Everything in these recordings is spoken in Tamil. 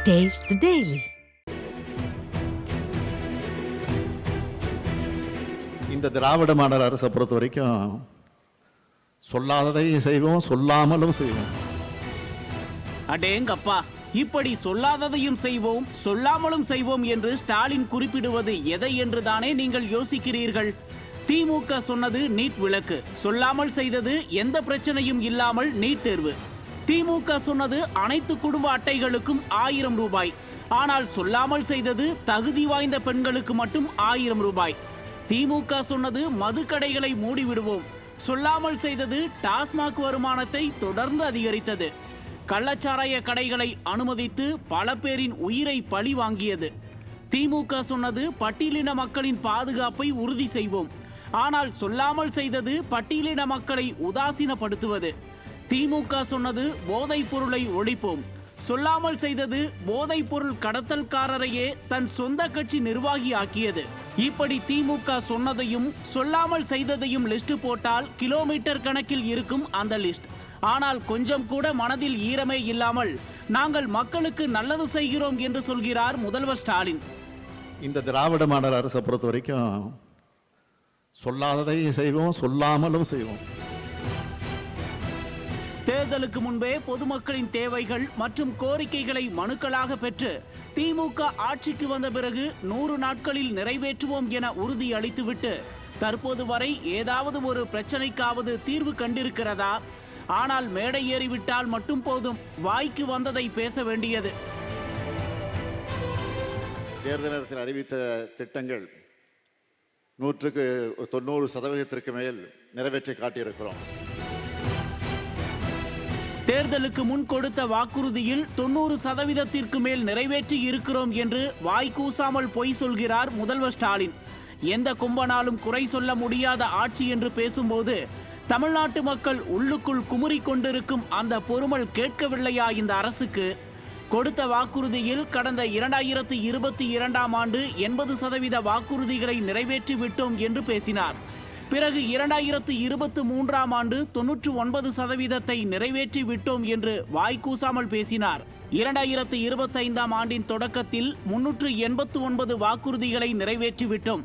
Taste the Daily. இந்த திராவிட மாடல் அரசை பொறுத்த வரைக்கும் சொல்லாததையும் செய்வோம், சொல்லாமலும் செய்வோம். அடேங்கப்பா, இப்படி சொல்லாததையும் செய்வோம் சொல்லாமலும் செய்வோம் என்று ஸ்டாலின் குறிப்பிடுவது எதை என்று தானே நீங்கள் யோசிக்கிறீர்கள். திமுக சொன்னது நீட் விலக்கு, சொல்லாமல் செய்தது எந்த பிரச்சனையும் இல்லாமல் நீட் தேர்வு. திமுக சொன்னது அனைத்து குடும்ப அட்டைகளுக்கும் 1000 ரூபாய், ஆனால் சொல்லாமல் செய்தது தகுதி வாய்ந்த பெண்களுக்கு மட்டும் 1000 ரூபாய். திமுக சொன்னது மதுக்கடைகளை மூடிவிடுவோம், சொல்லாமல் செய்தது டாஸ்மாக் வருமானத்தை தொடர்ந்து அதிகரித்தது. கள்ளச்சாராய கடைகளை அனுமதித்து பல பேரின் உயிரை பழி வாங்கியது. திமுக சொன்னது பட்டியலின மக்களின் பாதுகாப்பை உறுதி செய்வோம், ஆனால் சொல்லாமல் செய்தது பட்டியலின மக்களை உதாசீனப்படுத்துவது. திமுக சொன்னது போதைப் பொருளை ஒழிப்போம், சொல்லாமல் செய்தது போதைப் பொருள் கடத்தல்காரரையே தன் சொந்த கட்சி நிர்வாகி ஆக்கியது. இப்படி திமுக சொன்னதையும் சொல்லாமல் செய்ததையும் லிஸ்ட் போட்டால் கிலோமீட்டர் கணக்கில் இருக்கும் அந்த லிஸ்ட். ஆனால் கொஞ்சம் கூட மனதில் ஈரமே இல்லாமல் நாங்கள் மக்களுக்கு நல்லது செய்கிறோம் என்று சொல்கிறார் முதல்வர் ஸ்டாலின். இந்த திராவிட மாடல் அரசை பொறுத்த வரைக்கும் சொல்லாததையும் செய்வோம், சொல்லாமலும் செய்வோம். தேர்தலுக்கு முன்பே பொதுமக்களின் தேவைகள் மற்றும் கோரிக்கைகளை மனுக்களாக பெற்று திமுக ஆட்சிக்கு வந்த பிறகு 100 நாட்களில் நிறைவேற்றுவோம் என உறுதி அளித்துவிட்டு தற்போது வரை ஏதாவது ஒரு பிரச்சனைக்காவது தீர்வு கண்டிருக்கிறதா? ஆனால் மேடை ஏறிவிட்டால் மட்டும் போதும், வாய்க்கு வந்ததை பேச வேண்டியது. தேர்தல் நேரத்தில் அறிவித்த திட்டங்கள் 190% மேல் நிறைவேற்றி காட்டியிருக்கிறோம். தேர்தலுக்கு முன் கொடுத்த வாக்குறுதியில் 90% மேல் நிறைவேற்றி இருக்கிறோம் என்று வாய்க்கூசாமல் பொய் சொல்கிறார் முதல்வர் ஸ்டாலின். எந்த கும்பனாலும் குறை சொல்ல முடியாத ஆட்சி என்று பேசும்போது தமிழ்நாட்டு மக்கள் உள்ளுக்குள் குமுறி கொண்டிருக்கும் அந்த பொறுமல் கேட்கவில்லையா இந்த அரசுக்கு? கொடுத்த வாக்குறுதியில் கடந்த 2022ஆம் ஆண்டு 80% வாக்குறுதிகளை நிறைவேற்றி விட்டோம் என்று பேசினார். பிறகு 2023ஆம் ஆண்டு 99% நிறைவேற்றி விட்டோம் என்று வாய்க்கூசாமல் பேசினார். 2025ஆம் ஆண்டின் தொடக்கத்தில் 389 வாக்குறுதிகளை நிறைவேற்றி விட்டோம்,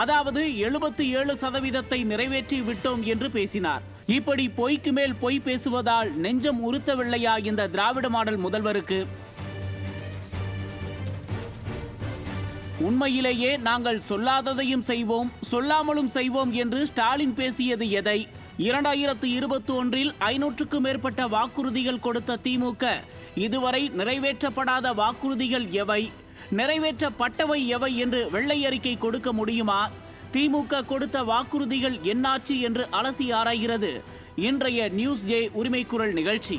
அதாவது 77% நிறைவேற்றி விட்டோம் என்று பேசினார். இப்படி பொய்க்கு மேல் பொய் பேசுவதால் நெஞ்சம் உறுத்தவில்லையா இந்த திராவிட மாடல் முதல்வருக்கு? உண்மையிலேயே நாங்கள் சொல்லாததையும் செய்வோம் சொல்லாமலும் செய்வோம் என்று ஸ்டாலின் பேசியது எதை? 2021இல் 500க்கும் மேற்பட்ட வாக்குறுதிகள் கொடுத்த திமுக இதுவரை நிறைவேற்றப்படாத வாக்குறுதிகள் எவை, நிறைவேற்றப்பட்டவை எவை என்று வெள்ளை அறிக்கை கொடுக்க முடியுமா? திமுக கொடுத்த வாக்குறுதிகள் என்னாச்சு என்று அலசி ஆராய்கிறது இன்றைய நியூஸ் ஜே உரிமைக்குரல் நிகழ்ச்சி.